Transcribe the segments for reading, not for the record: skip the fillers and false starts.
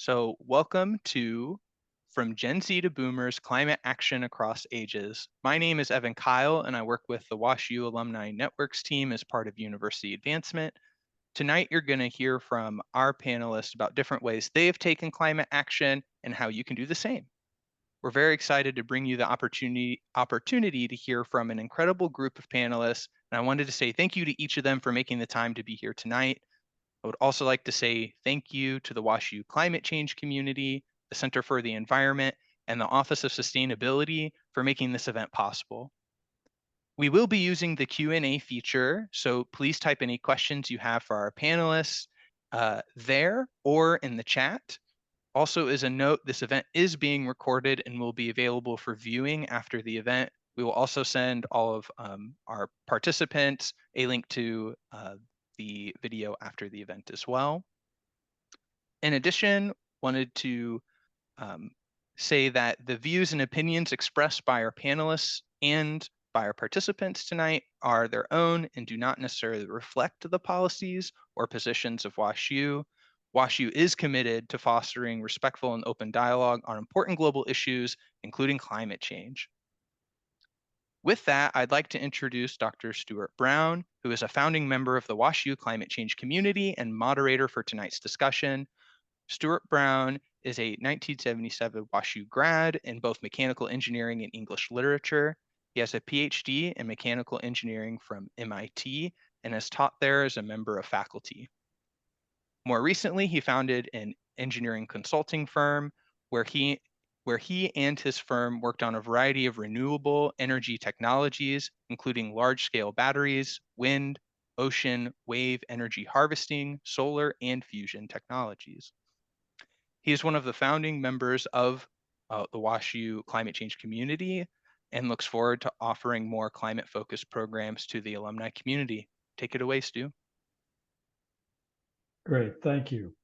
So, welcome to From Gen Z to Boomers Climate Action Across Ages. My name is Evan Kyle, and I work with the WashU Alumni Networks team as part of University Advancement. Tonight, you're going to hear from our panelists about different ways they have taken climate action and how you can do the same. We're very excited to bring you the opportunity to hear from an incredible group of panelists, and I wanted to say thank you to each of them for making the time to be here tonight. I would also like to say thank you to the WashU Climate Change Community, the Center for the Environment, and the Office of Sustainability for making this event possible. We will be using the Q&A feature, so please type any questions you have for our panelists there or in the chat. Also, as a note, this event is being recorded and will be available for viewing after the event. We will also send all of our participants a link to the video after the event as well. In addition, wanted to say that the views and opinions expressed by our panelists and by our participants tonight are their own and do not necessarily reflect the policies or positions of WashU. WashU is committed to fostering respectful and open dialogue on important global issues, including climate change. With that, I'd like to introduce Dr. Stuart Brown, who is a founding member of the WashU Climate Change Community and moderator for tonight's discussion. Stuart Brown is a 1977 WashU grad in both mechanical engineering and English literature. He has a PhD in mechanical engineering from MIT and has taught there as a member of faculty. More recently, he founded an engineering consulting firm where he and his firm worked on a variety of renewable energy technologies, including large-scale batteries, wind, ocean, wave energy harvesting, solar, and fusion technologies. He is one of the founding members of the WashU Climate Change Community and looks forward to offering more climate-focused programs to the alumni community. Take it away, Stu. Great, thank you.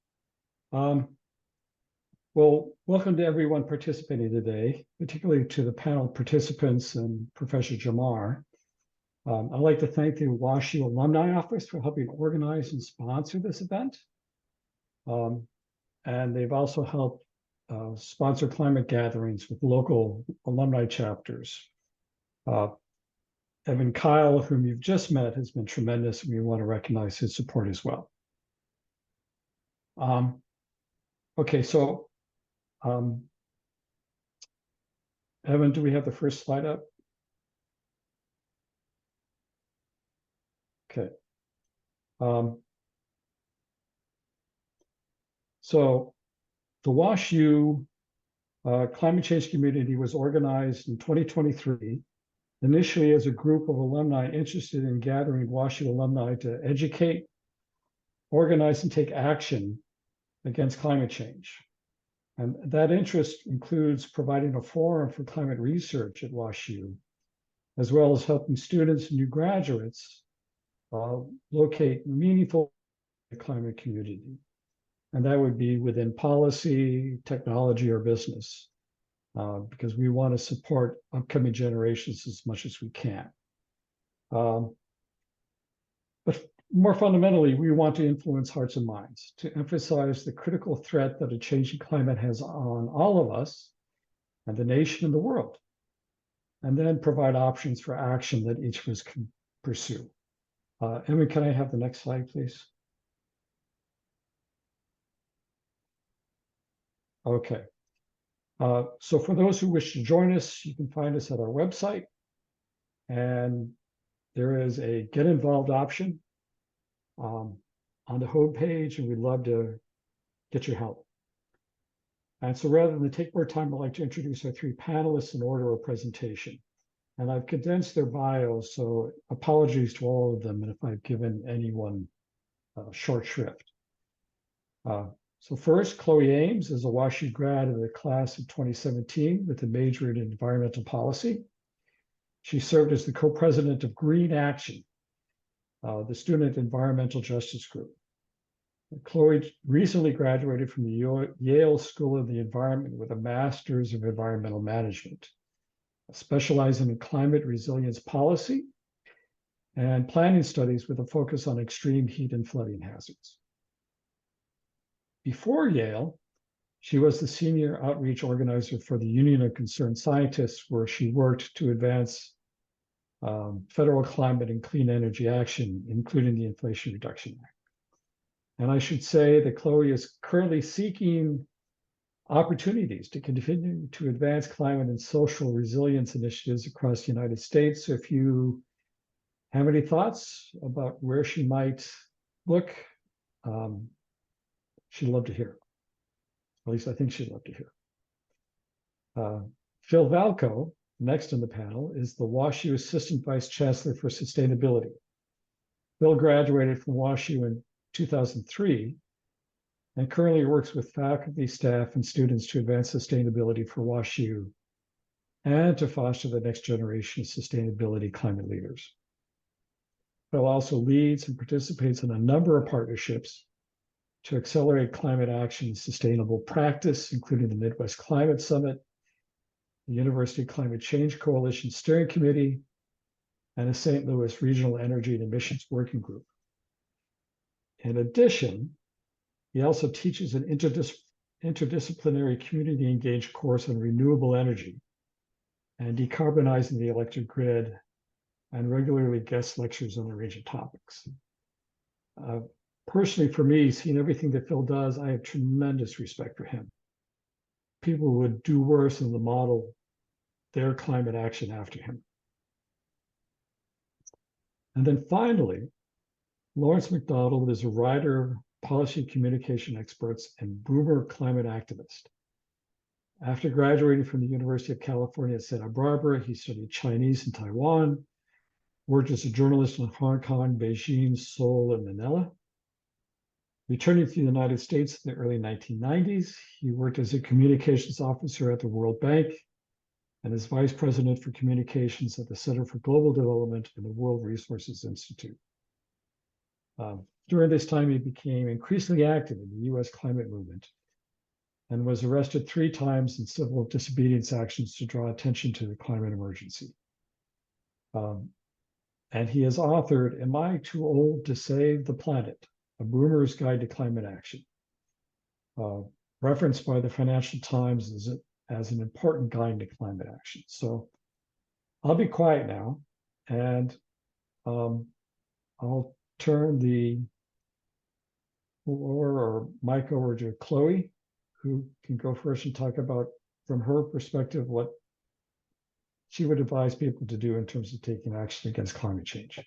Well, welcome to everyone participating today, particularly to the panel participants and Professor Jamar. I'd like to thank the WashU Alumni Office for helping organize and sponsor this event. And they've also helped sponsor climate gatherings with local alumni chapters. Evan Kyle, whom you've just met, has been tremendous, and we want to recognize his support as well. Okay, so Evan, do we have the first slide up? Okay. So the WashU Climate Change Community was organized in 2023, initially as a group of alumni interested in gathering WashU alumni to educate, organize, and take action against climate change. And that interest includes providing a forum for climate research at WashU, as well as helping students and new graduates locate meaningful climate community. And that would be within policy, technology, or business, because we want to support upcoming generations as much as we can. But more fundamentally, we want to influence hearts and minds, to emphasize the critical threat that a changing climate has on all of us and the nation and the world, and then provide options for action that each of us can pursue. Emma, can I have the next slide, please? Okay. So for those who wish to join us, you can find us at our website, and there is a Get Involved option on the homepage, and we'd love to get your help. And so rather than take more time, I'd like to introduce our three panelists in order of presentation. And I've condensed their bios, so apologies to all of them and if I've given anyone short shrift. So first, Chloe Ames is a WashU grad of the class of 2017 with a major in environmental policy. She served as the co-president of Green Action, the Student Environmental Justice Group. Chloe recently graduated from the Yale School of the Environment with a Master's of Environmental Management, specializing in climate resilience policy and planning studies with a focus on extreme heat and flooding hazards. Before Yale, She was the senior outreach organizer for the Union of Concerned Scientists, where she worked to advance federal climate and clean energy action, including the Inflation Reduction Act. And I should say that Chloe is currently seeking opportunities to continue to advance climate and social resilience initiatives across the United States. So if you have any thoughts about where she might look, she'd love to hear. At least I think she'd love to hear. Phil Valco, next on the panel, is the WashU Assistant Vice Chancellor for Sustainability. Phil graduated from WashU in 2003 and currently works with faculty, staff, and students to advance sustainability for WashU and to foster the next generation of sustainability climate leaders. Phil also leads and participates in a number of partnerships to accelerate climate action and sustainable practice, including the Midwest Climate Summit, the University Climate Change Coalition Steering Committee, and the St. Louis Regional Energy and Emissions Working Group. In addition, he also teaches an interdisciplinary community engaged course on renewable energy and decarbonizing the electric grid, and regularly guest lectures on a range of topics. Personally, for me, seeing everything that Phil does, I have tremendous respect for him. People would do worse than to model their climate action after him. And then finally, Lawrence MacDonald is a writer, policy communication experts, and boomer climate activist. After graduating from the University of California at Santa Barbara, he studied Chinese in Taiwan, worked as a journalist in Hong Kong, Beijing, Seoul, and Manila. Returning to the United States in the early 1990s, he worked as a communications officer at the World Bank and as vice president for communications at the Center for Global Development and the World Resources Institute. During this time, he became increasingly active in the US climate movement and was arrested 3 times in civil disobedience actions to draw attention to the climate emergency. And he has authored Am I Too Old to Save the Planet? A Boomer's Guide to Climate Action, referenced by the Financial Times as an important guide to climate action. So I'll be quiet now, and I'll turn the floor or mic over to Chloe, who can go first and talk about, from her perspective, what she would advise people to do in terms of taking action against climate change.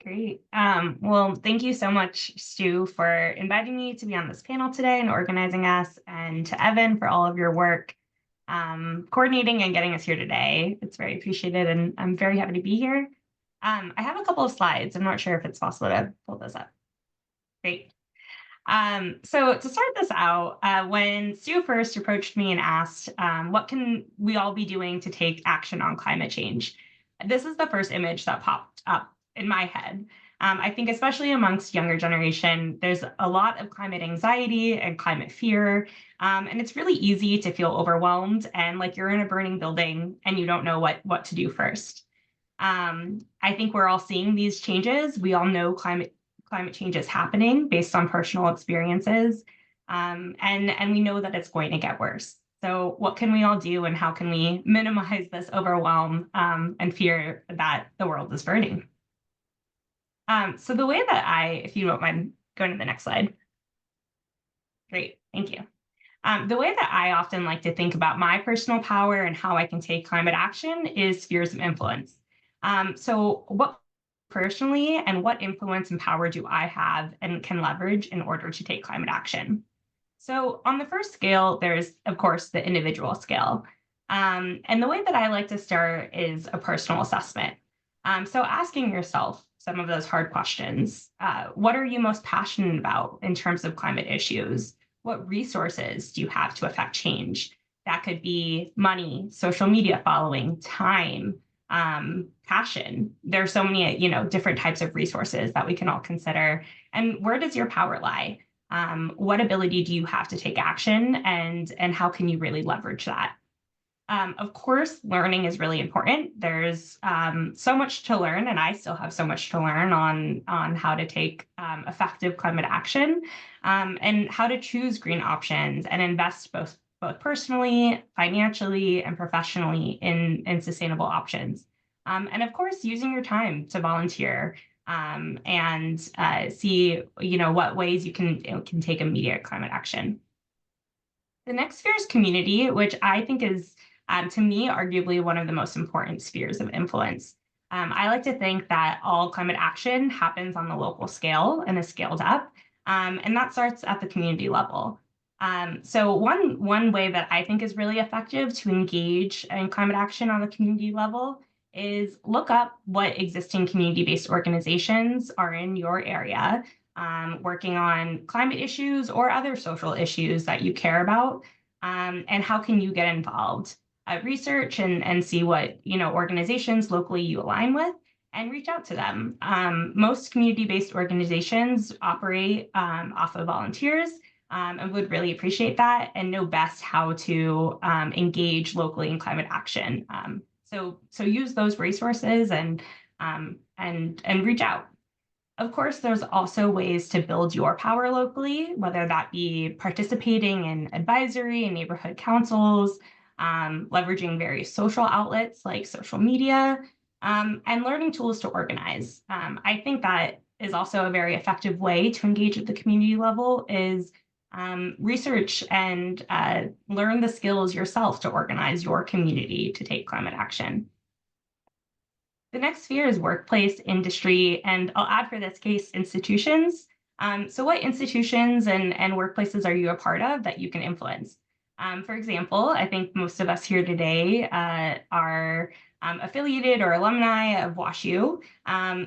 Great. Well, thank you so much, Stu, for inviting me to be on this panel today and organizing us, and to Evan for all of your work coordinating and getting us here today. It's very appreciated, and I'm very happy to be here. I have a couple of slides. I'm not sure if it's possible to pull those up. Great. So to start this out, when Stu first approached me and asked, what can we all be doing to take action on climate change? This is the first image that popped up in my head. I think especially amongst younger generation, there's a lot of climate anxiety and climate fear, and it's really easy to feel overwhelmed and like you're in a burning building and you don't know what to do first. I think we're all seeing these changes. We all know climate change is happening based on personal experiences, and we know that it's going to get worse. So what can we all do, and how can we minimize this overwhelm and fear that the world is burning? So the way that if you don't mind going to the next slide. Great, thank you. The way that I often like to think about my personal power and how I can take climate action is spheres of influence. So what personally, and what influence and power do I have and can leverage in order to take climate action? So on the first scale, there's, of course, the individual scale. And the way that I like to start is a personal assessment. So asking yourself some of those hard questions. What are you most passionate about in terms of climate issues? What resources do you have to affect change? That could be money, social media following, time, passion. There are so many, different types of resources that we can all consider. And where does your power lie? What ability do you have to take action, and how can you really leverage that? Of course, learning is really important. There's so much to learn, and I still have so much to learn on how to take effective climate action, and how to choose green options and invest both personally, financially, and professionally in sustainable options. And of course, using your time to volunteer, and see what ways you can take immediate climate action. The next sphere is community, which I think is, to me, arguably one of the most important spheres of influence. I like to think that all climate action happens on the local scale and is scaled up, and that starts at the community level. So one way that I think is really effective to engage in climate action on the community level is look up what existing community-based organizations are in your area, working on climate issues or other social issues that you care about, and how can you get involved. Research and see what organizations locally you align with, and reach out to them. Most community-based organizations operate off of volunteers, and would really appreciate that and know best how to engage locally in climate action. So use those resources and reach out. Of course, there's also ways to build your power locally, whether that be participating in advisory and neighborhood councils, leveraging various social outlets like social media, and learning tools to organize. I think that is also a very effective way to engage at the community level is research and learn the skills yourself to organize your community to take climate action. The next sphere is workplace, industry, and I'll add for this case, institutions. So what institutions and workplaces are you a part of that you can influence? For example, I think most of us here today are affiliated or alumni of WashU.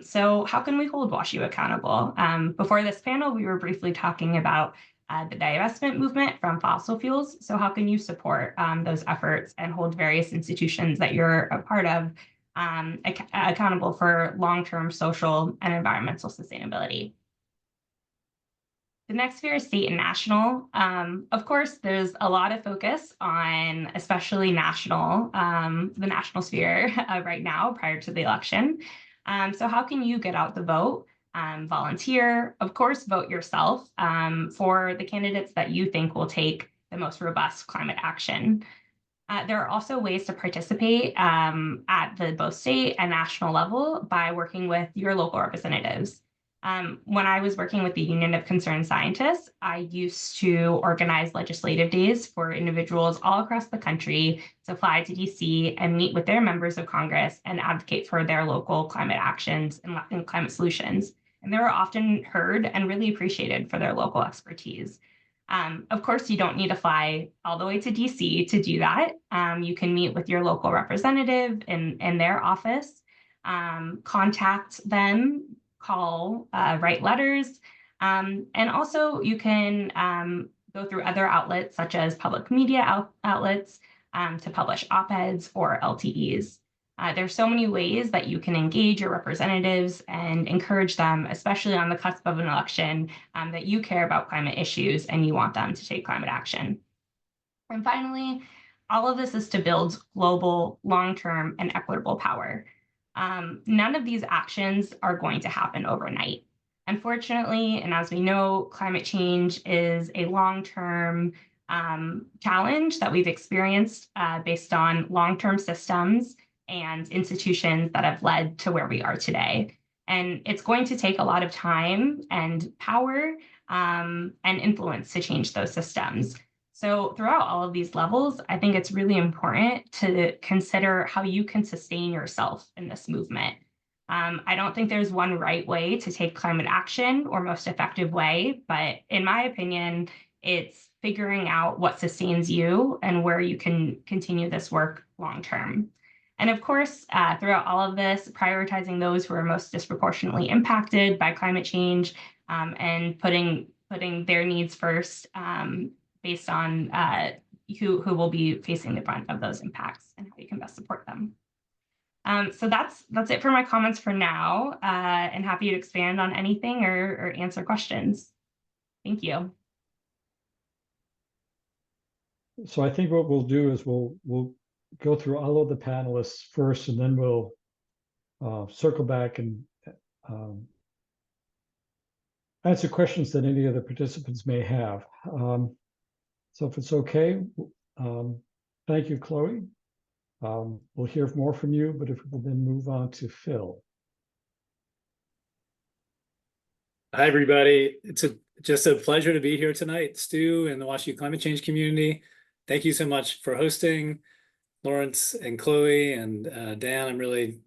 So how can we hold WashU accountable? Before this panel, we were briefly talking about the divestment movement from fossil fuels. So how can you support those efforts and hold various institutions that you're a part of accountable for long-term social and environmental sustainability? The next sphere is state and national. Of course, there's a lot of focus on especially national, the national sphere right now prior to the election. So how can you get out the vote? Volunteer, of course, vote yourself for the candidates that you think will take the most robust climate action. There are also ways to participate at the both state and national level by working with your local representatives. When I was working with the Union of Concerned Scientists, I used to organize legislative days for individuals all across the country to fly to DC and meet with their members of Congress and advocate for their local climate actions and climate solutions. And they were often heard and really appreciated for their local expertise. Of course, you don't need to fly all the way to DC to do that. You can meet with your local representative in their office, contact them, call, write letters, and also you can go through other outlets such as public media outlets to publish op-eds or LTEs. There's so many ways that you can engage your representatives and encourage them, especially on the cusp of an election, that you care about climate issues and you want them to take climate action. And finally, all of this is to build global, long-term, and equitable power. None of these actions are going to happen overnight. Unfortunately, and as we know, climate change is a long-term challenge that we've experienced based on long-term systems and institutions that have led to where we are today. And it's going to take a lot of time and power and influence to change those systems. So throughout all of these levels, I think it's really important to consider how you can sustain yourself in this movement. I don't think there's one right way to take climate action or most effective way, but in my opinion, it's figuring out what sustains you and where you can continue this work long term. And of course, throughout all of this, prioritizing those who are most disproportionately impacted by climate change and putting their needs first based on who will be facing the brunt of those impacts and how you can best support them. So that's it for my comments for now, and happy to expand on anything or answer questions. Thank you. So I think what we'll do is we'll go through all of the panelists first, and then we'll circle back and answer questions that any of the participants may have. So if it's okay, thank you, Chloe. We'll hear more from you, but if we'll then move on to Phil. Hi, everybody. It's just a pleasure to be here tonight. Stu and the WashU Climate Change Community, thank you so much for hosting. Lawrence and Chloe and Dan, I'm really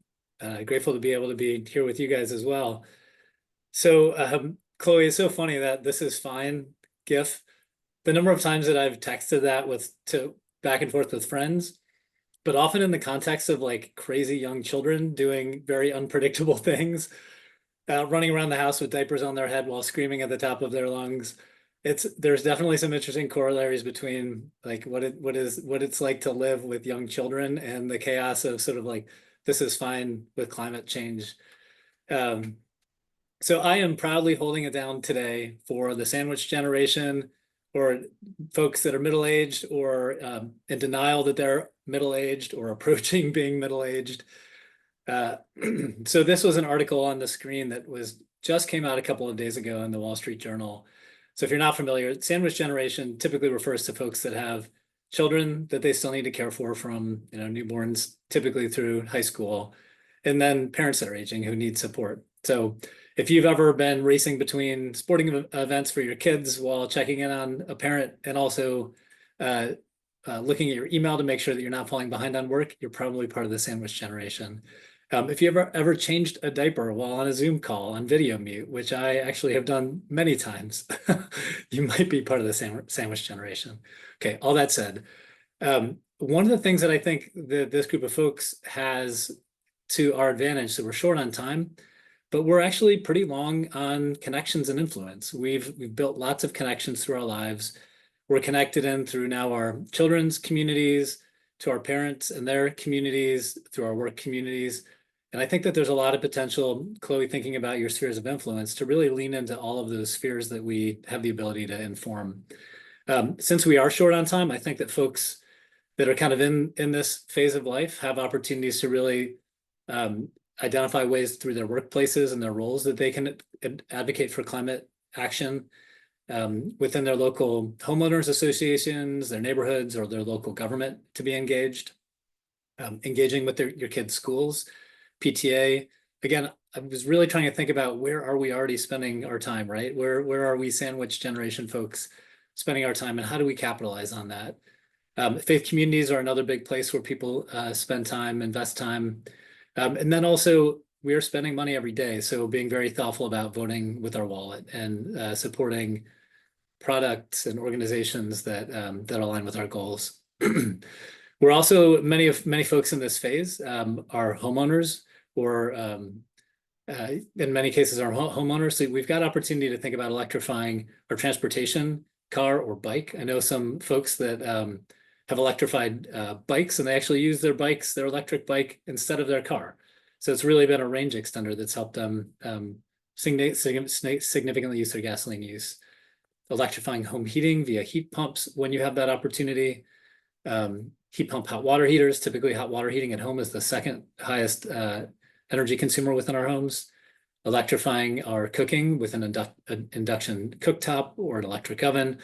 grateful to be able to be here with you guys as well. So Chloe, it's so funny that "this is fine" GIF. The number of times that I've texted that back and forth with friends, but often in the context of like crazy young children doing very unpredictable things, running around the house with diapers on their head while screaming at the top of their lungs. There's definitely some interesting corollaries between like what it's like to live with young children and the chaos of sort of like "this is fine" with climate change. So I am proudly holding it down today for the sandwich generation, or folks that are middle-aged or in denial that they're middle-aged or approaching being middle-aged. So this was an article on the screen that just came out a couple of days ago in the Wall Street Journal. So if you're not familiar, sandwich generation typically refers to folks that have children that they still need to care for from newborns typically through high school, and then parents that are aging who need support. So if you've ever been racing between sporting events for your kids while checking in on a parent and also looking at your email to make sure that you're not falling behind on work, you're probably part of the sandwich generation. If you ever changed a diaper while on a Zoom call on video mute, which I actually have done many times, you might be part of the sandwich generation. Okay, all that said, one of the things that I think that this group of folks has to our advantage, so we're short on time, but we're actually pretty long on connections and influence. We've built lots of connections through our lives. We're connected in through now our children's communities, to our parents and their communities, through our work communities. And I think that there's a lot of potential, Chloe, thinking about your spheres of influence, to really lean into all of those spheres that we have the ability to inform. Since we are short on time, I think that folks that are kind of in this phase of life have opportunities to really identify ways through their workplaces and their roles that they can advocate for climate action within their local homeowners associations, their neighborhoods, or their local government to be engaged, engaging with your kids' schools, PTA. Again, I was really trying to think about where are we already spending our time, right? Where are we sandwich generation folks spending our time, and how do we capitalize on that? Faith communities are another big place where people spend time, invest time. And then also we are spending money every day. So being very thoughtful about voting with our wallet and supporting products and organizations that align with our goals. We're also, many folks in this phase are homeowners, or in many cases are homeowners. So we've got opportunity to think about electrifying our transportation, car or bike. I know some folks that have electrified bikes, and they actually use their electric bike instead of their car. So it's really been a range extender that's helped them significantly use their gasoline use. Electrifying home heating via heat pumps when you have that opportunity. Heat pump hot water heaters. Typically hot water heating at home is the second highest energy consumer within our homes. Electrifying our cooking with an induction cooktop or an electric oven.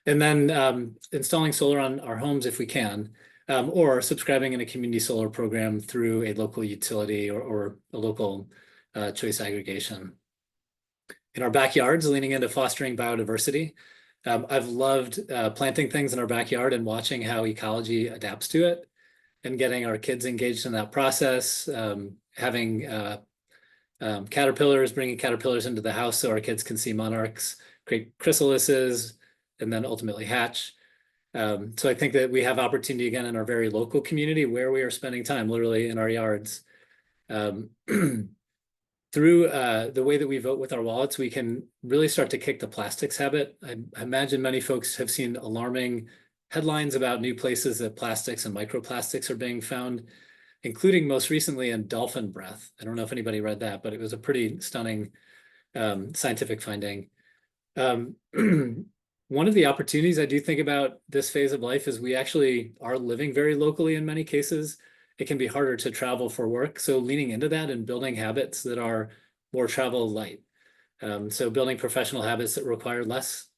And then installing solar on our homes if we can, or subscribing in a community solar program through a local utility or a local choice aggregation. In our backyards, leaning into fostering biodiversity. I've loved planting things in our backyard and watching how ecology adapts to it, and getting our kids engaged in that process, having caterpillars, bringing caterpillars into the house so our kids can see monarchs, create chrysalises, and then ultimately hatch. So I think that we have opportunity again in our very local community where we are spending time literally in our yards. Through the way that we vote with our wallets, we can really start to kick the plastics habit. I imagine many folks have seen alarming headlines about new places that plastics and microplastics are being found, including most recently in dolphin breath. I don't know if anybody read that, but it was a pretty stunning scientific finding. One of the opportunities I do think about this phase of life is we actually are living very locally in many cases. It can be harder to travel for work. So leaning into that and building habits that are more travel light. So building professional habits that require less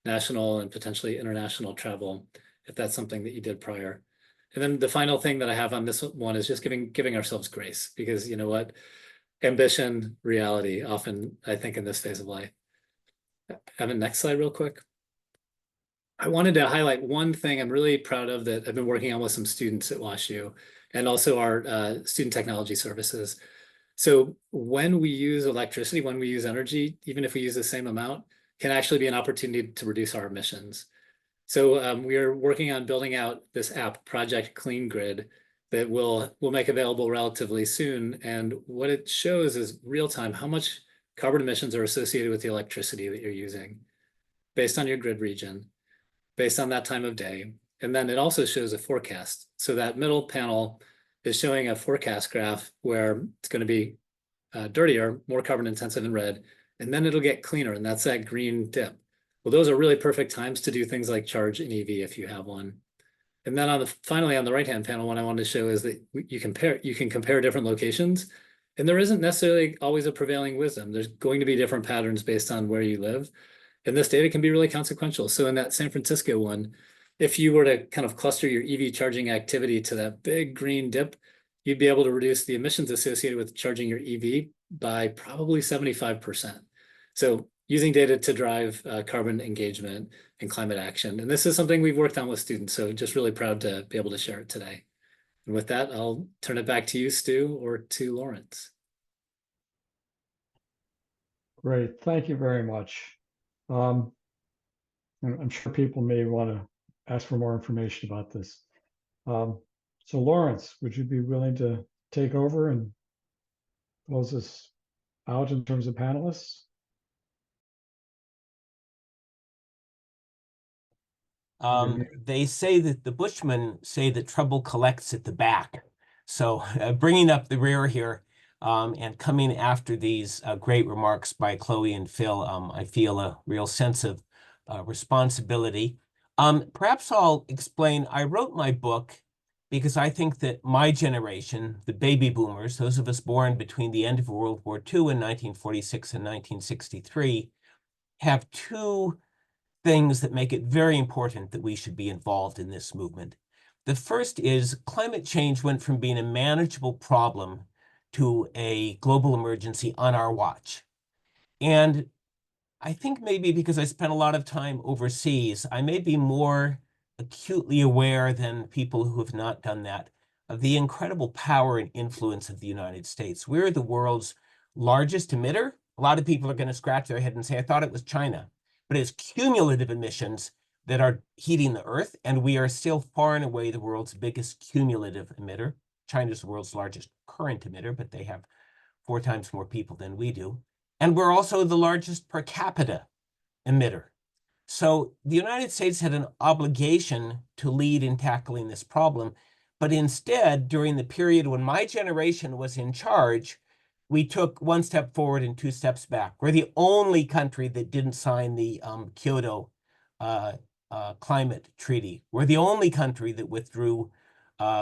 national and potentially international travel, if that's something that you did prior. And then the final thing that I have on this one is just giving ourselves grace, because you know what? Ambition, reality, often I think in this phase of life. Evan, next slide real quick. I wanted to highlight one thing I'm really proud of that I've been working on with some students at WashU and also our student technology services. So when we use electricity, when we use energy, even if we use the same amount, can actually be an opportunity to reduce our emissions. So we are working on building out this app, Project Clean Grid, that we'll make available relatively soon. And what it shows is real time how much carbon emissions are associated with the electricity that you're using based on your grid region, based on that time of day. And then it also shows a forecast. So that middle panel is showing a forecast graph where it's going to be dirtier, more carbon intensive in red, and then it'll get cleaner, and that's that green dip. Well, those are really perfect times to do things like charge an EV if you have one. And then finally on the right-hand panel, what I wanted to show is that you can compare different locations, and there isn't necessarily always a prevailing wisdom. There's going to be different patterns based on where you live, and this data can be really consequential. So in that San Francisco one, if you were to kind of cluster your EV charging activity to that big green dip, you'd be able to reduce the emissions associated with charging your EV by probably 75%. So using data to drive carbon engagement and climate action. And this is something we've worked on with students. So just really proud to be able to share it today. And with that, I'll turn it back to you, Stu, or to Lawrence. Great, thank you very much. I'm sure people may want to ask for more information about this. So Lawrence, would you be willing to take over and close this out in terms of panelists? They say that the Bushmen say that trouble collects at the back. So bringing up the rear here and coming after these great remarks by Chloe and Phil, I feel a real sense of responsibility. Perhaps I'll explain, I wrote my book because I think that my generation, the baby boomers, those of us born between the end of World War II in 1946 and 1963, have two things that make it very important that we should be involved in this movement. The first is climate change went from being a manageable problem to a global emergency on our watch. And I think maybe because I spent a lot of time overseas, I may be more acutely aware than people who have not done that of the incredible power and influence of the United States. We're the world's largest emitter. A lot of people are going to scratch their head and say, I thought it was China. But it's cumulative emissions that are heating the Earth, and we are still far and away the world's biggest cumulative emitter. China's the world's largest current emitter, but they have 4 times more people than we do. And we're also the largest per capita emitter. So the United States had an obligation to lead in tackling this problem, but instead, during the period when my generation was in charge, we took 1 step forward and 2 steps back. We're the only country that didn't sign the Kyoto climate treaty. We're the only country that withdrew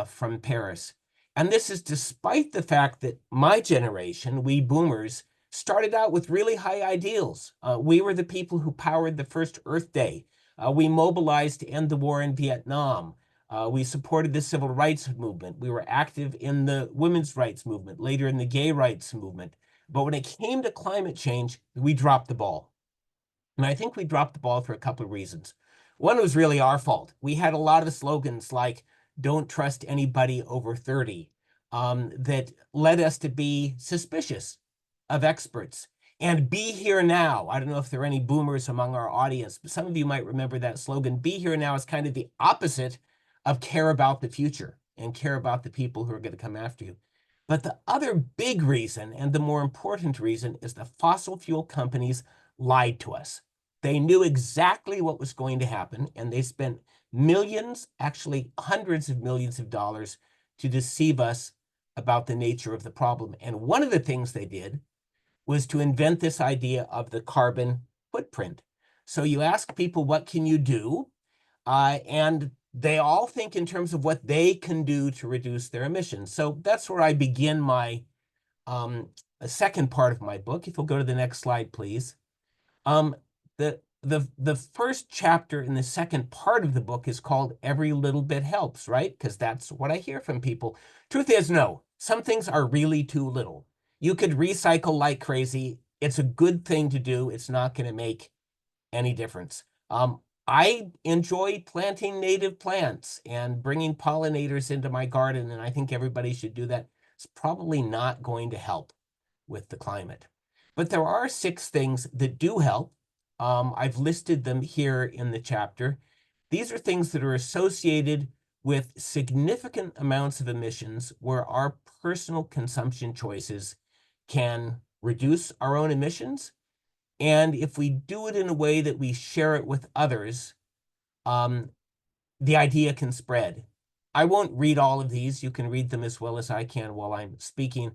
from Paris. And this is despite the fact that my generation, we boomers, started out with really high ideals. We were the people who powered the first Earth Day. We mobilized to end the war in Vietnam. We supported the civil rights movement. We were active in the women's rights movement, later in the gay rights movement. But when it came to climate change, we dropped the ball. And I think we dropped the ball for a couple of reasons. One was really our fault. We had a lot of slogans like, don't trust anybody over 30, that led us to be suspicious of experts. And be here now. I don't know if there are any boomers among our audience, but some of you might remember that slogan. Be here now is kind of the opposite of care about the future and care about the people who are going to come after you. But the other big reason, and the more important reason, is the fossil fuel companies lied to us. They knew exactly what was going to happen, and they spent millions, actually hundreds of millions of dollars to deceive us about the nature of the problem. And one of the things they did was to invent this idea of the carbon footprint. So you ask people, what can you do? And they all think in terms of what they can do to reduce their emissions. So that's where I begin my second part of my book. If we'll go to the next slide, please. The first chapter in the second part of the book is called Every Little Bit Helps, right? Because that's what I hear from people. Truth is, no, some things are really too little. You could recycle like crazy. It's a good thing to do. It's not going to make any difference. I enjoy planting native plants and bringing pollinators into my garden, and I think everybody should do that. It's probably not going to help with the climate. But there are 6 things that do help. I've listed them here in the chapter. These are things that are associated with significant amounts of emissions where our personal consumption choices can reduce our own emissions. And if we do it in a way that we share it with others, the idea can spread. I won't read all of these. You can read them as well as I can while I'm speaking,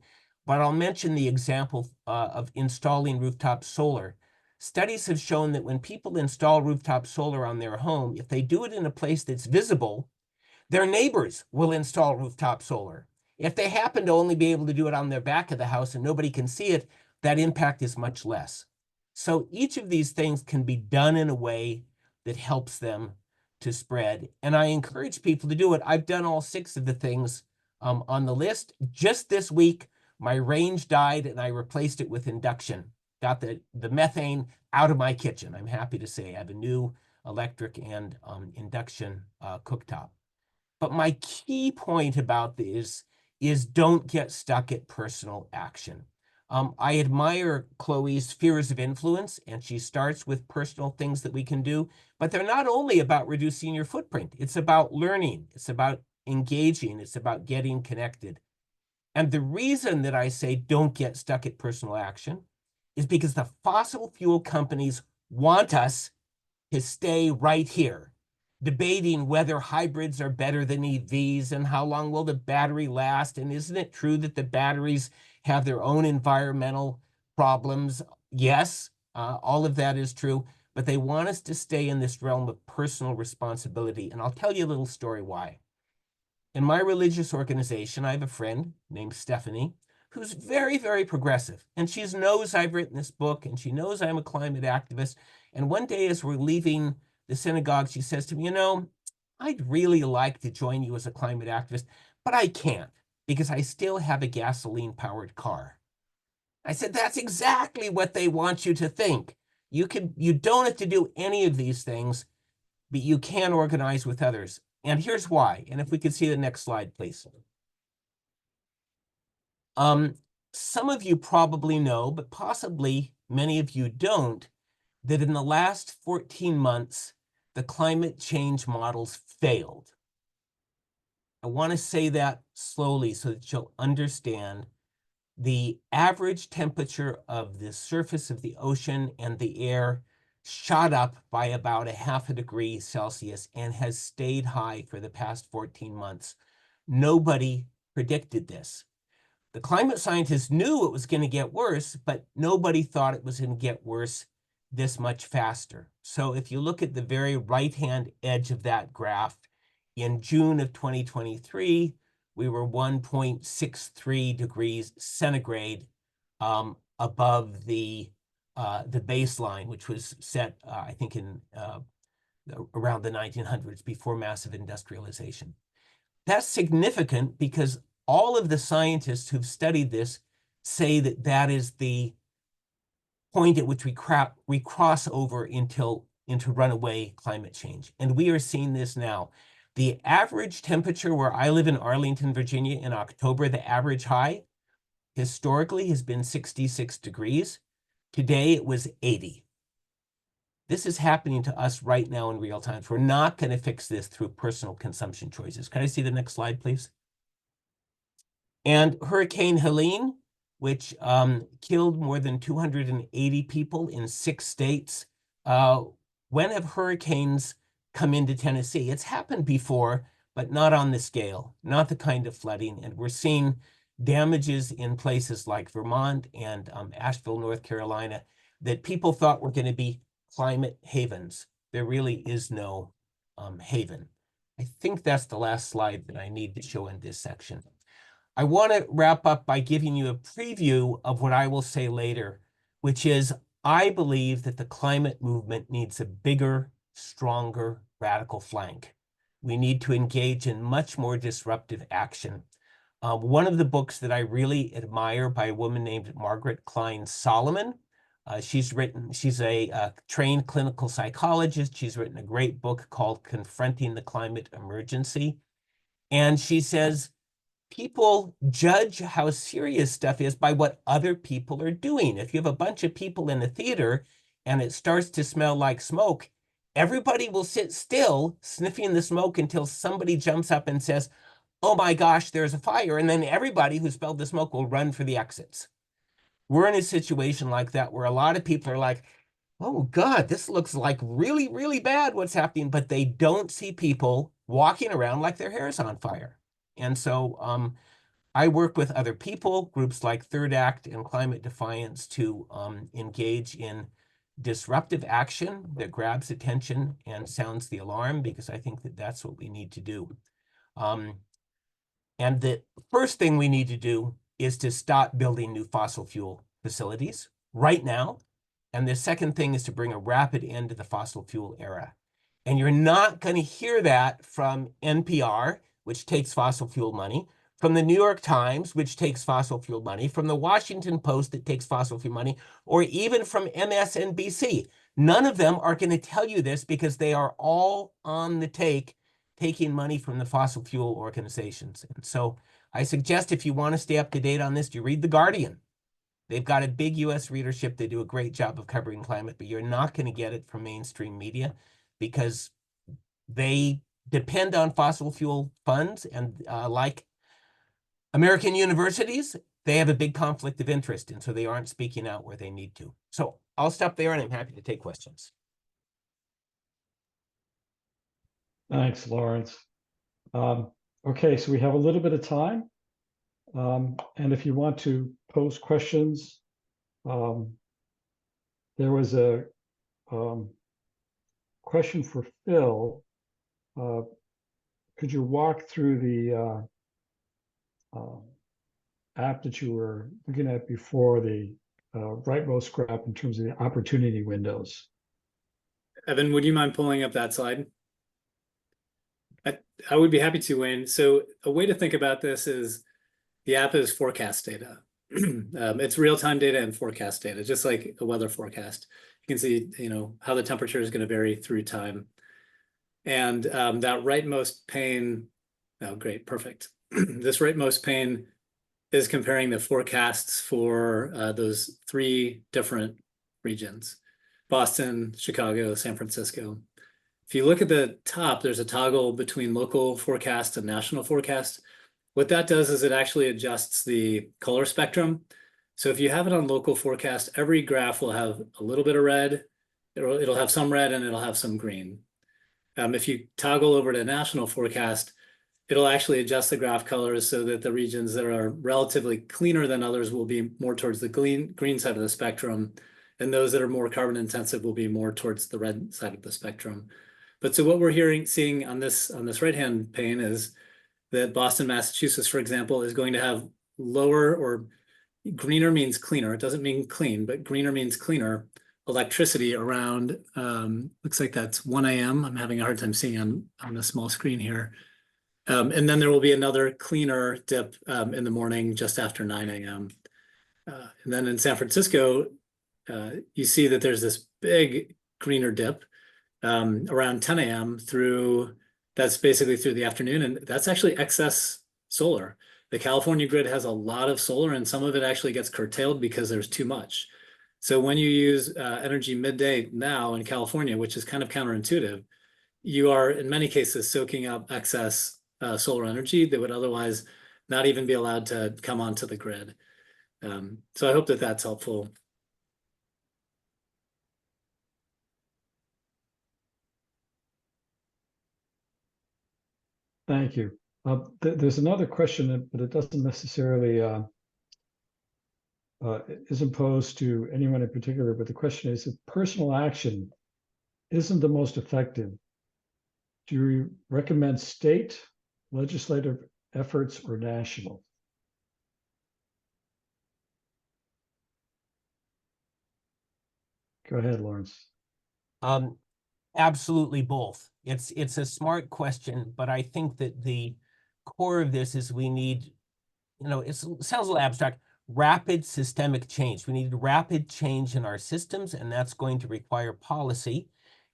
but I'll mention the example of installing rooftop solar. Studies have shown that when people install rooftop solar on their home, if they do it in a place that's visible, their neighbors will install rooftop solar. If they happen to only be able to do it on their back of the house and nobody can see it, that impact is much less. So each of these things can be done in a way that helps them to spread. And I encourage people to do it. I've done all 6 of the things on the list. Just this week, my range died and I replaced it with induction. Got the methane out of my kitchen. I'm happy to say I have a new electric and induction cooktop. But my key point about this is don't get stuck at personal action. I admire Chloe's fears of influence, and she starts with personal things that we can do, but they're not only about reducing your footprint. It's about learning. It's about engaging. It's about getting connected. And the reason that I say don't get stuck at personal action is because the fossil fuel companies want us to stay right here, debating whether hybrids are better than EVs and how long will the battery last. And isn't it true that the batteries have their own environmental problems? Yes, all of that is true, but they want us to stay in this realm of personal responsibility. And I'll tell you a little story why. In my religious organization, I have a friend named Stephanie who's very, very progressive. And she knows I've written this book, and she knows I'm a climate activist. And one day as we're leaving the synagogue, she says to me, you know, I'd really like to join you as a climate activist, but I can't because I still have a gasoline-powered car. I said, that's exactly what they want you to think. You don't have to do any of these things, but you can organize with others. And here's why. And if we could see the next slide, please. Some of you probably know, but possibly many of you don't, that in the last 14 months, the climate change models failed. I want to say that slowly so that you'll understand. The average temperature of the surface of the ocean and the air shot up by about 0.5 degrees Celsius and has stayed high for the past 14 months. Nobody predicted this. The climate scientists knew it was going to get worse, but nobody thought it was going to get worse this much faster. So if you look at the very right-hand edge of that graph, in June of 2023, we were 1.63 degrees centigrade above the baseline, which was set, I think, in around the 1900s, before massive industrialization. That's significant because all of the scientists who've studied this say that that is the point at which we cross over into runaway climate change. And we are seeing this now. The average temperature where I live in Arlington, Virginia, in October, the average high historically has been 66 degrees. Today it was 80. This is happening to us right now in real time. We're not going to fix this through personal consumption choices. Can I see the next slide, please? And Hurricane Helene, which killed more than 280 people in 6 states. When have hurricanes come into Tennessee? It's happened before, but not on the scale, not the kind of flooding. And we're seeing damages in places like Vermont and Asheville, North Carolina, that people thought were going to be climate havens. There really is no haven. I think that's the last slide that I need to show in this section. I want to wrap up by giving you a preview of what I will say later, which is I believe that the climate movement needs a bigger, stronger, radical flank. We need to engage in much more disruptive action. One of the books that I really admire by a woman named Margaret Klein Solomon, she's a trained clinical psychologist. She's written a great book called Confronting the Climate Emergency. And she says, people judge how serious stuff is by what other people are doing. If you have a bunch of people in a theater and it starts to smell like smoke, everybody will sit still sniffing the smoke until somebody jumps up and says, oh my gosh, there's a fire. And then everybody who smelled the smoke will run for the exits. We're in a situation like that where a lot of people are like, oh God, this looks like really, really bad what's happening, but they don't see people walking around like their hair is on fire. And so I work with other people, groups like Third Act and Climate Defiance, to engage in disruptive action that grabs attention and sounds the alarm, because I think that that's what we need to do. And the first thing we need to do is to stop building new fossil fuel facilities right now. And the second thing is to bring a rapid end to the fossil fuel era. And you're not going to hear that from NPR, which takes fossil fuel money, from the New York Times, which takes fossil fuel money, from the Washington Post that takes fossil fuel money, or even from MSNBC. None of them are going to tell you this because they are all on the take, taking money from the fossil fuel organizations. And so I suggest, if you want to stay up to date on this, you read The Guardian. They've got a big US readership. They do a great job of covering climate, but you're not going to get it from mainstream media because they depend on fossil fuel funds, and like American universities, they have a big conflict of interest, and so they aren't speaking out where they need to. So I'll stop there, and I'm happy to take questions. Thanks, Lawrence. Okay, so we have a little bit of time. And if you want to pose questions, there was a question for Phil. Could you walk through the app that you were looking at before, the rightmost graph, in terms of the opportunity windows? Evan, would you mind pulling up that slide? I would be happy to, Wayne. So a way to think about this is the app is forecast data. It's real-time data and forecast data, just like a weather forecast. You can see, how the temperature is going to vary through time. And that rightmost pane, oh, great, perfect. This rightmost pane is comparing the forecasts for those 3 different regions: Boston, Chicago, San Francisco. If you look at the top, there's a toggle between local forecast and national forecast. What that does is it actually adjusts the color spectrum. So if you have it on local forecast, every graph will have a little bit of red. It'll have some red and it'll have some green. If you toggle over to national forecast, it'll actually adjust the graph colors so that the regions that are relatively cleaner than others will be more towards the green side of the spectrum, and those that are more carbon intensive will be more towards the red side of the spectrum. But so what we're seeing on this right-hand pane is that Boston, Massachusetts, for example, is going to have lower, or greener means cleaner. It doesn't mean clean, but greener means cleaner electricity around, looks like that's 1 a.m. I'm having a hard time seeing on the small screen here. And then there will be another cleaner dip in the morning just after 9 a.m. And then in San Francisco, you see that there's this big greener dip around 10 a.m. that's basically through the afternoon, and that's actually excess solar. The California grid has a lot of solar, and some of it actually gets curtailed because there's too much. So when you use energy midday now in California, which is kind of counterintuitive, you are in many cases soaking up excess solar energy that would otherwise not even be allowed to come onto the grid. So I hope that that's helpful. Thank you. There's another question, but it doesn't necessarily isn't posed to anyone in particular. But the question is, if personal action isn't the most effective, do you recommend state, legislative efforts, or national? Go ahead, Lawrence. Absolutely both. It's a smart question, but I think that the core of this is we need, it sounds a little abstract, rapid systemic change. We need rapid change in our systems, and that's going to require policy.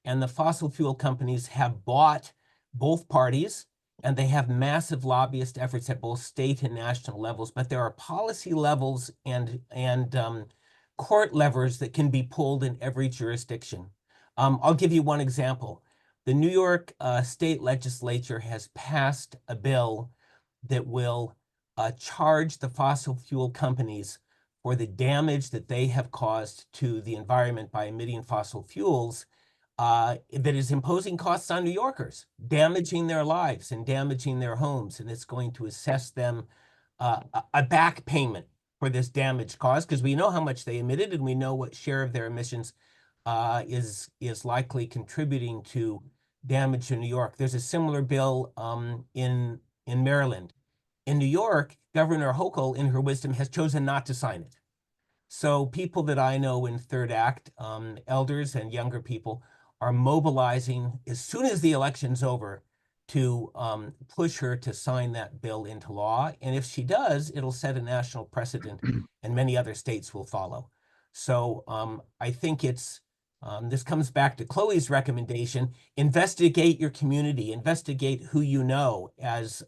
And the fossil fuel companies have bought both parties, and they have massive lobbyist efforts at both state and national levels. But there are policy levels and court levers that can be pulled in every jurisdiction. I'll give you one example. The New York state legislature has passed a bill that will charge the fossil fuel companies for the damage that they have caused to the environment by emitting fossil fuels, that is imposing costs on New Yorkers, damaging their lives and damaging their homes. And it's going to assess them a back payment for this damage caused, because we know how much they emitted and we know what share of their emissions is likely contributing to damage in New York. There's a similar bill in Maryland. In New York, Governor Hochul, in her wisdom, has chosen not to sign it. So people that I know in Third Act, elders and younger people, are mobilizing as soon as the election's over to push her to sign that bill into law. And if she does, it'll set a national precedent and many other states will follow. So I think it's, this comes back to Chloe's recommendation: investigate your community, investigate who you know. As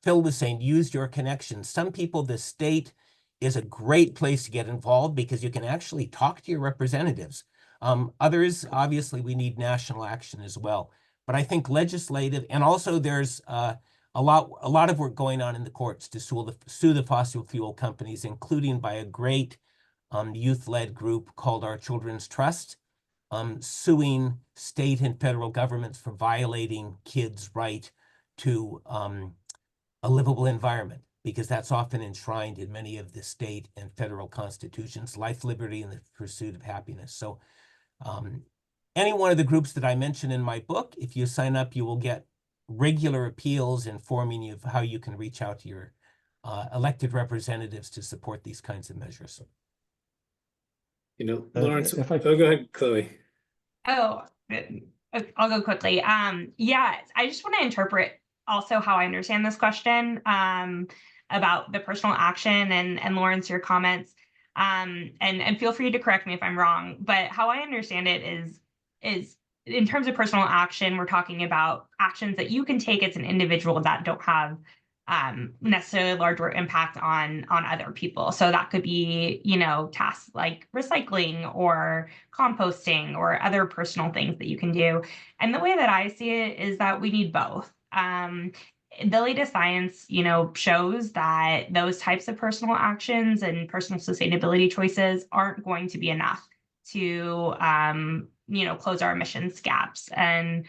Phil was saying, use your connections. Some people, the state is a great place to get involved because you can actually talk to your representatives. Others, obviously, we need national action as well. But I think legislative, and also there's a lot of work going on in the courts to sue the fossil fuel companies, including by a great youth-led group called Our Children's Trust, suing state and federal governments for violating kids' right to a livable environment, because that's often enshrined in many of the state and federal constitutions: life, liberty, and the pursuit of happiness. So any one of the groups that I mentioned in my book, if you sign up, you will get regular appeals informing you of how you can reach out to your elected representatives to support these kinds of measures. Lawrence, if I- go ahead, Chloe. Oh, I'll go quickly. Yeah, I just want to interpret also how I understand this question about the personal action, and Lawrence, your comments. And feel free to correct me if I'm wrong, but how I understand it is in terms of personal action, we're talking about actions that you can take as an individual that don't have necessarily a larger impact on other people. So that could be, tasks like recycling or composting or other personal things that you can do. And the way that I see it is that we need both. The latest science, shows that those types of personal actions and personal sustainability choices aren't going to be enough to close our emissions gaps and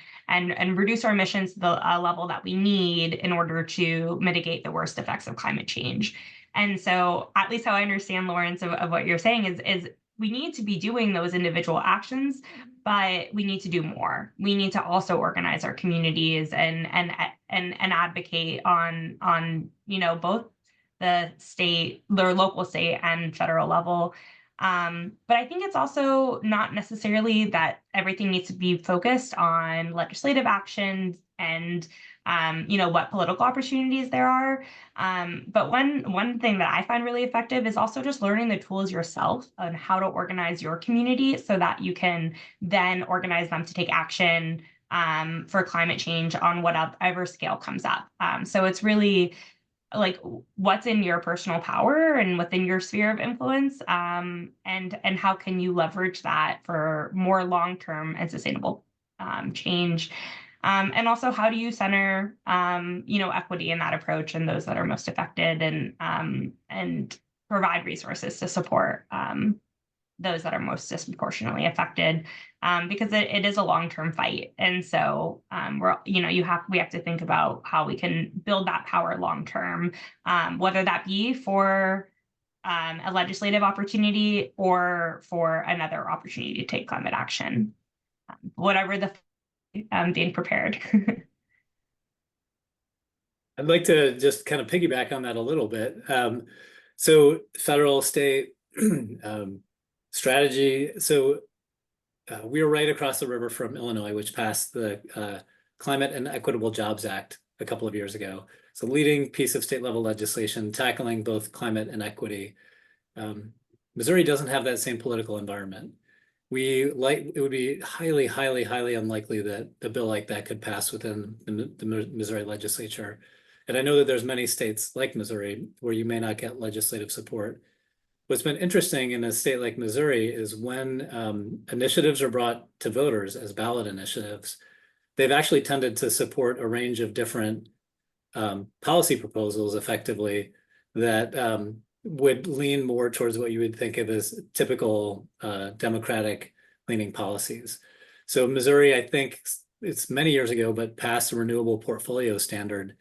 reduce our emissions to the level that we need in order to mitigate the worst effects of climate change. And so, at least how I understand, Lawrence, of what you're saying is we need to be doing those individual actions, but we need to do more. We need to also organize our communities and advocate on both the local, state, and federal level. But I think it's also not necessarily that everything needs to be focused on legislative actions and what political opportunities there are. But one thing that I find really effective is also just learning the tools yourself on how to organize your community so that you can then organize them to take action for climate change on whatever scale comes up. So it's really like what's in your personal power and within your sphere of influence, and how can you leverage that for more long-term and sustainable change. And also, how do you center, equity in that approach and those that are most affected, and provide resources to support those that are most disproportionately affected, because it is a long-term fight. And so we have to think about how we can build that power long-term, whether that be for a legislative opportunity or for another opportunity to take climate action. whatever the being prepared. I'd like to just kind of piggyback on that a little bit. So federal, state strategy. So we are right across the river from Illinois, which passed the Climate and Equitable Jobs Act a couple of years ago. It's a leading piece of state level legislation tackling both climate and equity. Missouri doesn't have that same political environment. It would be highly, highly, highly unlikely that a bill like that could pass within the Missouri legislature. And I know that there's many states like Missouri where you may not get legislative support. What's been interesting in a state like Missouri is when initiatives are brought to voters as ballot initiatives, they've actually tended to support a range of different policy proposals effectively that would lean more towards what you would think of as typical Democratic leaning policies. So Missouri, I think it's many years ago, but passed a renewable portfolio standard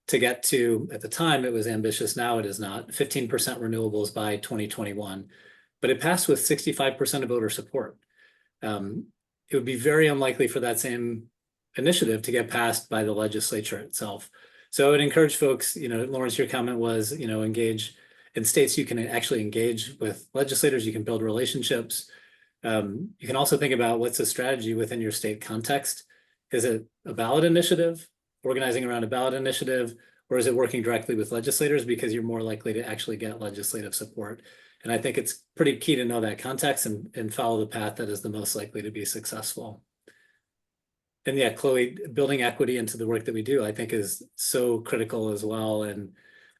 to get to, at the time it was ambitious, now it is not, 15% renewables by 2021, but it passed with 65% of voter support. It would be very unlikely for that same initiative to get passed by the legislature itself. So I would encourage folks, Lawrence, your comment was, engage in states. You can actually engage with legislators, you can build relationships. You can also think about what's the strategy within your state context. Is it a ballot initiative, organizing around a ballot initiative, or is it working directly with legislators because you're more likely to actually get legislative support? And I think it's pretty key to know that context and follow the path that is the most likely to be successful. And yeah, Chloe, building equity into the work that we do, I think is so critical as well, and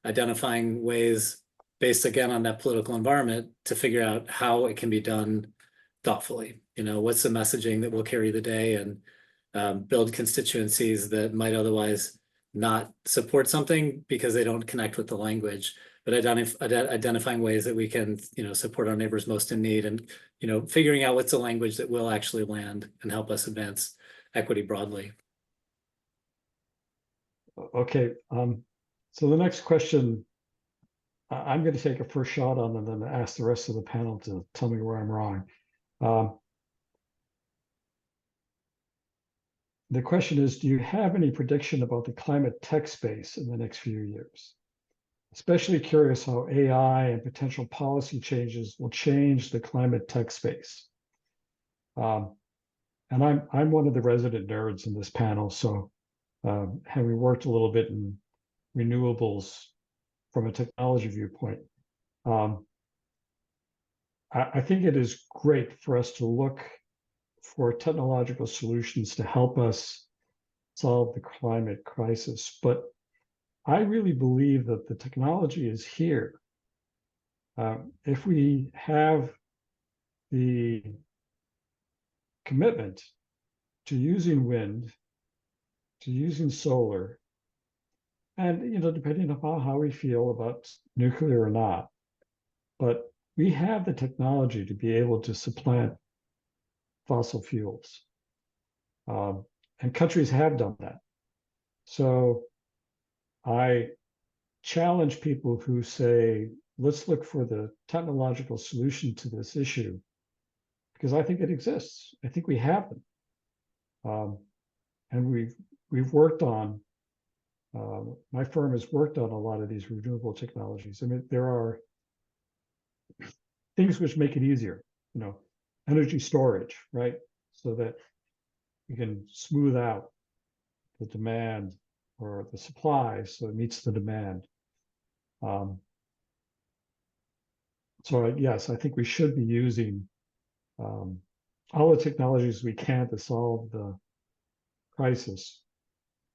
identifying ways based again on that political environment to figure out how it can be done thoughtfully. What's the messaging that will carry the day and build constituencies that might otherwise not support something because they don't connect with the language, but identifying ways that we can, support our neighbors most in need, and, figuring out what's the language that will actually land and help us advance equity broadly. Okay, so the next question, I'm going to take a first shot on and then ask the rest of the panel to tell me where I'm wrong. The question is, do you have any prediction about the climate tech space in the next few years? Especially curious how AI and potential policy changes will change the climate tech space. And I'm one of the resident nerds in this panel, so having worked a little bit in renewables from a technology viewpoint, I think it is great for us to look for technological solutions to help us solve the climate crisis. But I really believe that the technology is here. If we have the commitment to using wind, to using solar, and depending upon how we feel about nuclear or not, but we have the technology to be able to supplant fossil fuels, and countries have done that. So I challenge people who say, let's look for the technological solution to this issue, because I think it exists. I think we have them, and we've worked on. My firm has worked on a lot of these renewable technologies. I mean, there are things which make it easier. Energy storage, right? So that you can smooth out the demand or the supply so it meets the demand. So yes, I think we should be using all the technologies we can to solve the crisis.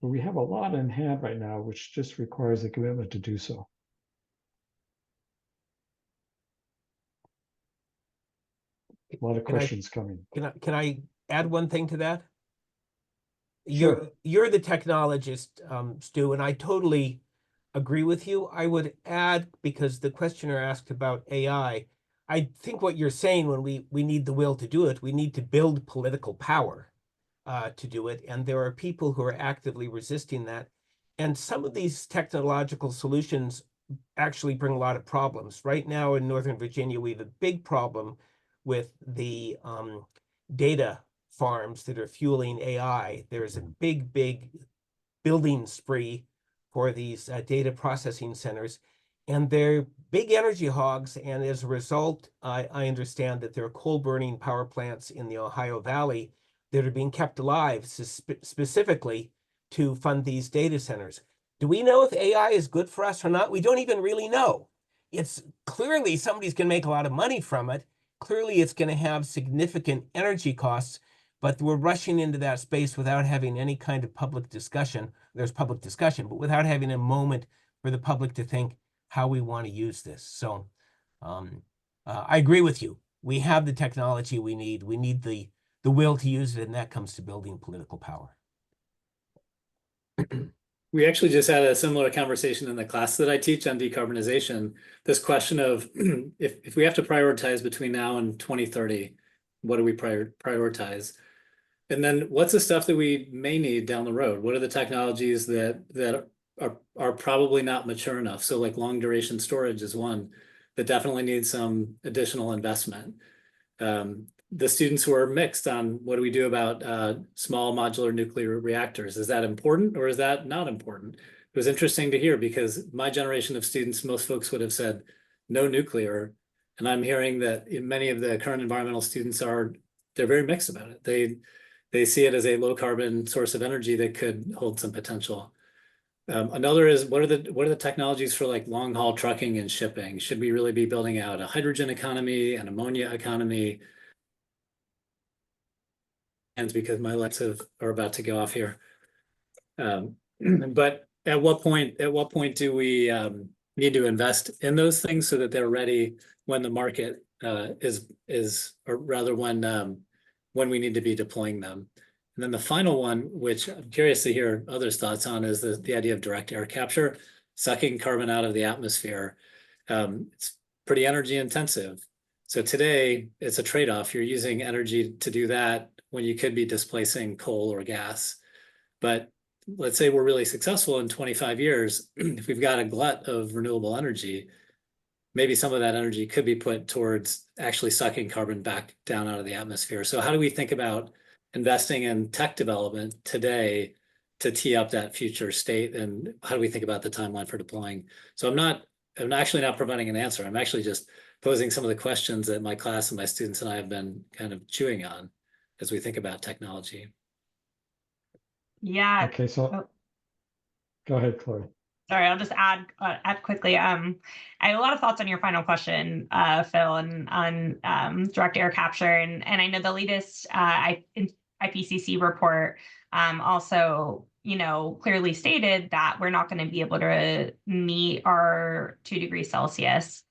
But we have a lot in hand right now, which just requires a commitment to do so. A lot of questions coming. Can I add one thing to that? Sure. You're the technologist, Stu, and I totally agree with you. I would add, because the questioner asked about AI, I think what you're saying, when we need the will to do it, we need to build political power to do it. And there are people who are actively resisting that. And some of these technological solutions actually bring a lot of problems. Right now in Northern Virginia, we have a big problem with the data farms that are fueling AI. There's a big building spree for these data processing centers, and they're big energy hogs. And as a result, I understand that there are coal-burning power plants in the Ohio Valley that are being kept alive specifically to fund these data centers. Do we know if AI is good for us or not? We don't even really know. It's clearly somebody's going to make a lot of money from it. Clearly, it's going to have significant energy costs, but we're rushing into that space without having any kind of public discussion. There's public discussion, but without having a moment for the public to think how we want to use this. So I agree with you. We have the technology we need. We need the will to use it, and that comes to building political power. We actually just had a similar conversation in the class that I teach on decarbonization. This question of if we have to prioritize between now and 2030, what do we prioritize? And then what's the stuff that we may need down the road? What are the technologies that are probably not mature enough? So like long duration storage is one that definitely needs some additional investment. The students were mixed on what do we do about small modular nuclear reactors. Is that important or is that not important? It was interesting to hear because my generation of students, most folks would have said no nuclear. And I'm hearing that many of the current environmental students they're very mixed about it. They see it as a low carbon source of energy that could hold some potential. Another is what are the technologies for like long haul trucking and shipping? Should we really be building out a hydrogen economy, an ammonia economy? And because my lights are about to go off here. But at what point do we need to invest in those things so that they're ready when the market or rather when we need to be deploying them? And then the final one, which I'm curious to hear others' thoughts on, is the idea of direct air capture, sucking carbon out of the atmosphere. It's pretty energy intensive. So today it's a trade-off. You're using energy to do that when you could be displacing coal or gas. But let's say we're really successful in 25 years, if we've got a glut of renewable energy, maybe some of that energy could be put towards actually sucking carbon back down out of the atmosphere. So how do we think about investing in tech development today to tee up that future state? And how do we think about the timeline for deploying? So I'm actually not providing an answer. I'm actually just posing some of the questions that my class and my students and I have been kind of chewing on as we think about technology. Yeah. Okay, so go ahead, Chloe. Sorry, I'll just add quickly. I had a lot of thoughts on your final question, Phil, and on direct air capture. And I know the latest IPCC report also, clearly stated that we're not going to be able to meet our 2 degrees Celsius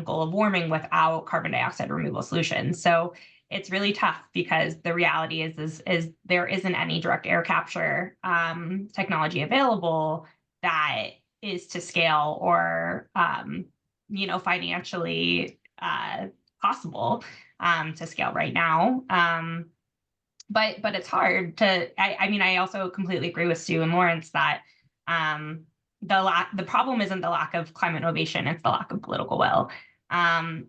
goal of warming without carbon dioxide removal solutions. So it's really tough because the reality is there isn't any direct air capture technology available that is to scale or financially possible to scale right now. But it's hard to. I also completely agree with Stu and Lawrence that the problem isn't the lack of climate innovation; it's the lack of political will.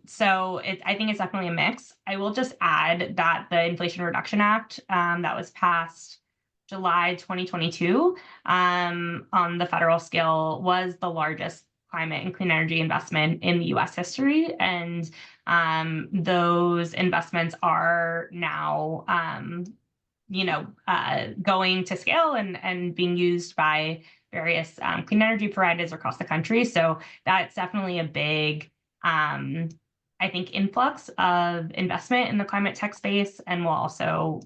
So I think it's definitely a mix. I will just add that the Inflation Reduction Act that was passed July 2022 on the federal scale was the largest climate and clean energy investment in the US history. And those investments are now going to scale and being used by various clean energy providers across the country. So that's definitely a big I think influx of investment in the climate tech space, and will also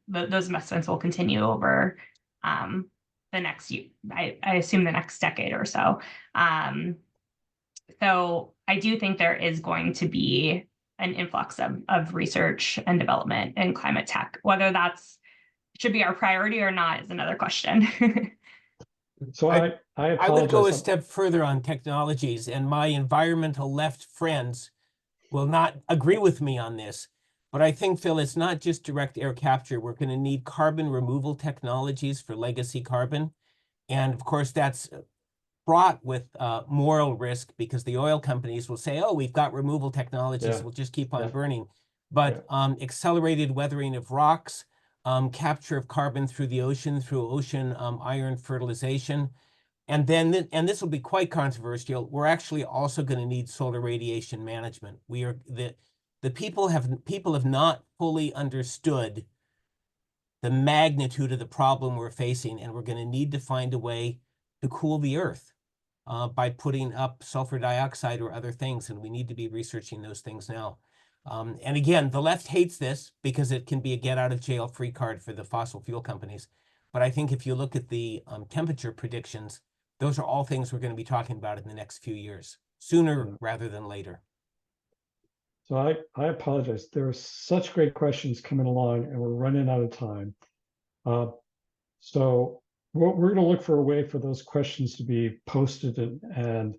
those investments will continue over the next I assume the next decade or so. So I do think there is going to be an influx of research and development in climate tech. Whether that's should be our priority or not is another question. So I apologize. I would go a step further on technologies, and my environmental left friends will not agree with me on this. But I think, Phil, it's not just direct air capture. We're going to need carbon removal technologies for legacy carbon. And of course, that's fraught with moral risk because the oil companies will say, oh, we've got removal technologies, we'll just keep on burning. But accelerated weathering of rocks, capture of carbon through the ocean, through ocean iron fertilization. And then, and this will be quite controversial, we're actually also going to need solar radiation management. The people have not fully understood the magnitude of the problem we're facing, and we're going to need to find a way to cool the earth by putting up sulfur dioxide or other things, and we need to be researching those things now. And again, the left hates this because it can be a get-out-of-jail-free card for the fossil fuel companies. But I think if you look at the temperature predictions, those are all things we're going to be talking about in the next few years, sooner rather than later. So I apologize. There are such great questions coming along, and we're running out of time. So we're going to look for a way for those questions to be posted and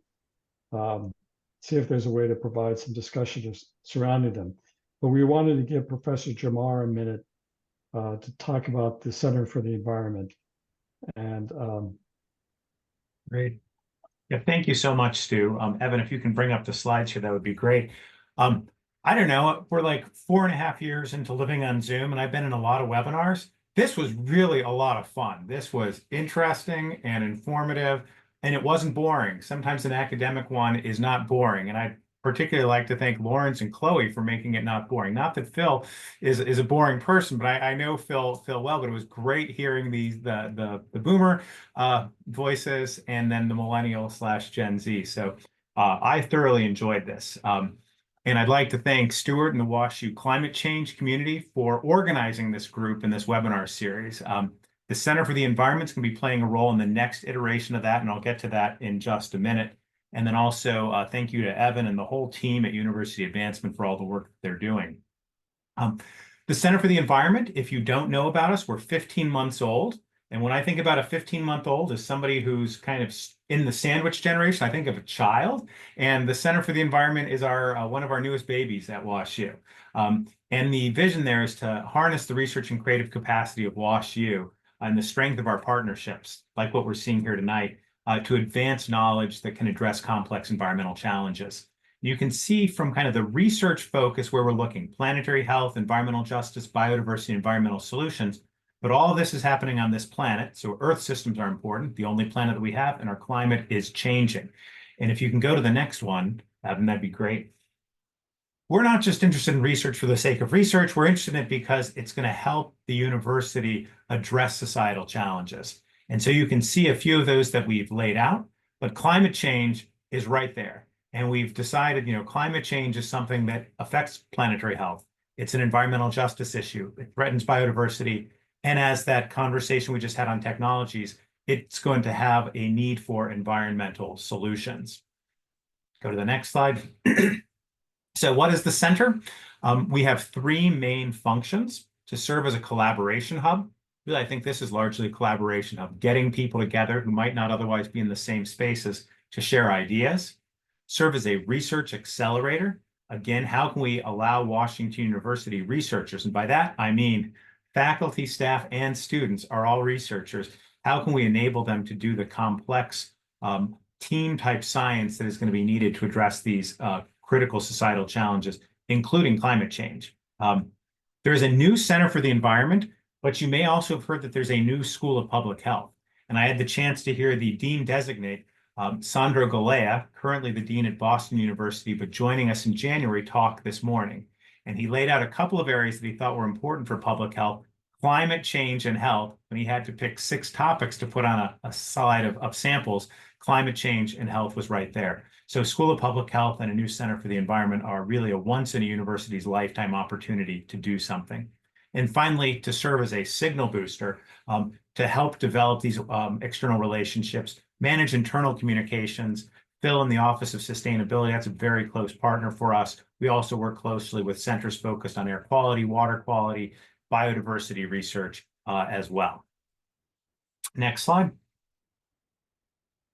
see if there's a way to provide some discussion surrounding them. But we wanted to give Professor Jamar a minute to talk about the Center for the Environment. And Great. Yeah, thank you so much, Stu. Evan, if you can bring up the slides here, that would be great. I don't know, we're like 4.5 years into living on Zoom, and I've been in a lot of webinars. This was really a lot of fun. This was interesting and informative, and it wasn't boring. Sometimes an academic one is not boring, and I particularly like to thank Lawrence and Chloe for making it not boring. Not that Phil is a boring person, but I know Phil well, but it was great hearing the boomer voices and then the millennial/Gen Z. So I thoroughly enjoyed this. And I'd like to thank Stuart and the WashU Climate Change Community for organizing this group in this webinar series. The Center for the Environment is going to be playing a role in the next iteration of that, and I'll get to that in just a minute. And then also thank you to Evan and the whole team at University Advancement for all the work that they're doing. The Center for the Environment, if you don't know about us, we're 15 months old. And when I think about a 15-month-old as somebody who's kind of in the sandwich generation, I think of a child. And the Center for the Environment is one of our newest babies at WashU. And the vision there is to harness the research and creative capacity of WashU and the strength of our partnerships, like what we're seeing here tonight, to advance knowledge that can address complex environmental challenges. You can see from kind of the research focus where we're looking: planetary health, environmental justice, biodiversity, environmental solutions. But all of this is happening on this planet, so Earth systems are important, the only planet that we have, and our climate is changing. And if you can go to the next one, that'd be great. We're not just interested in research for the sake of research, we're interested in it because it's going to help the university address societal challenges. And so you can see a few of those that we've laid out, but climate change is right there. And we've decided, climate change is something that affects planetary health. It's an environmental justice issue. It threatens biodiversity. And as that conversation we just had on technologies, it's going to have a need for environmental solutions. Go to the next slide. So what is the center? We have 3 main functions: to serve as a collaboration hub. Really, I think this is largely a collaboration hub, getting people together who might not otherwise be in the same spaces to share ideas. Serve as a research accelerator. Again, how can we allow Washington University researchers, and by that I mean faculty, staff, and students are all researchers. How can we enable them to do the complex team-type science that is going to be needed to address these critical societal challenges, including climate change? There is a new Center for the Environment, but you may also have heard that there's a new School of Public Health. And I had the chance to hear the Dean-designate, Sandro Galea, currently the Dean at Boston University, but joining us in January, talk this morning. And he laid out a couple of areas that he thought were important for public health: climate change and health. When he had to pick 6 topics to put on a slide of samples, climate change and health was right there. So School of Public Health and a new Center for the Environment are really a once in a university's lifetime opportunity to do something. And finally, to serve as a signal booster, to help develop these external relationships, manage internal communications. Phil in the Office of Sustainability, that's a very close partner for us. We also work closely with centers focused on air quality, water quality, biodiversity research as well. Next slide.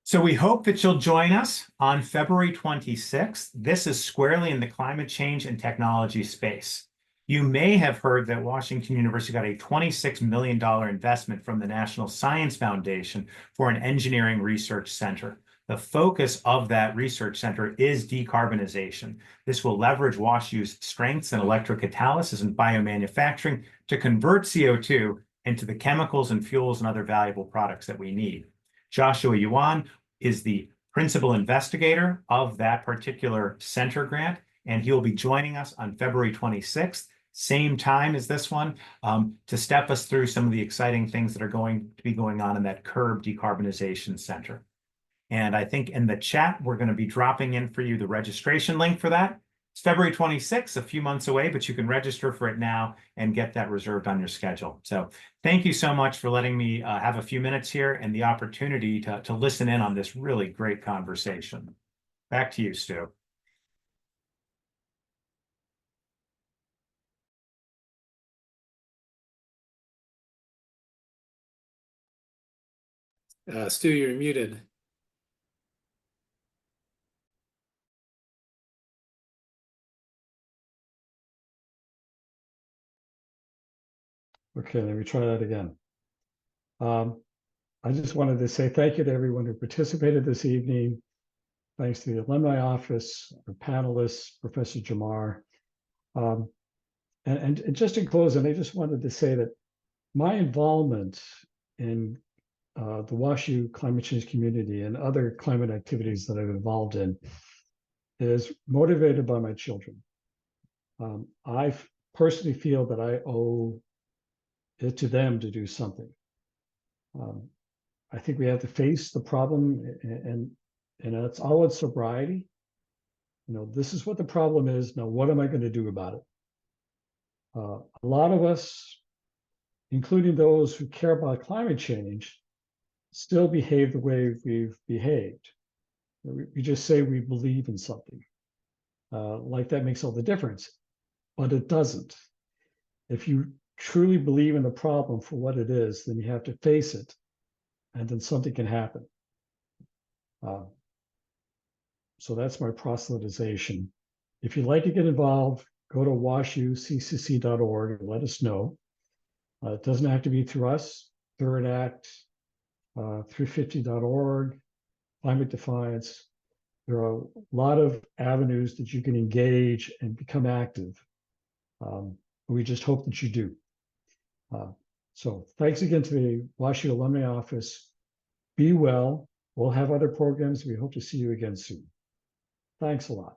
So we hope that you'll join us on February 26th. This is squarely in the climate change and technology space. You may have heard that Washington University got a $26 million investment from the National Science Foundation for an engineering research center. The focus of that research center is decarbonization. This will leverage WashU's strengths in electrocatalysis and biomanufacturing to convert CO2 into the chemicals and fuels and other valuable products that we need. Joshua Yuan is the principal investigator of that particular center grant, and he will be joining us on February 26th, same time as this one, to step us through some of the exciting things that are going to be going on in that CURB Decarbonization Center. And I think in the chat, we're going to be dropping in for you the registration link for that. It's February 26th, a few months away, but you can register for it now and get that reserved on your schedule. So thank you so much for letting me have a few minutes here and the opportunity to listen in on this really great conversation. Back to you, Stu. Stu, you're muted. Okay, let me try that again. I just wanted to say thank you to everyone who participated this evening. Thanks to the alumni office, our panelists, Professor Jamar. And just in closing, I just wanted to say that my involvement in the WashU Climate Change Community and other climate activities that I'm involved in is motivated by my children. I personally feel that I owe it to them to do something. I think we have to face the problem, and it's all in sobriety. You know, this is what the problem is. Now, what am I going to do about it? A lot of us, including those who care about climate change, still behave the way we've behaved. We just say we believe in something. Like that makes all the difference, but it doesn't. If you truly believe in the problem for what it is, then you have to face it, and then something can happen. So that's my proselytization. If you'd like to get involved, go to washuccc.org and let us know. It doesn't have to be through us, Third Act, 350.org, Climate Defiance. There are a lot of avenues that you can engage and become active. We just hope that you do. So thanks again to the WashU Alumni Office. Be well. We'll have other programs. We hope to see you again soon. Thanks a lot.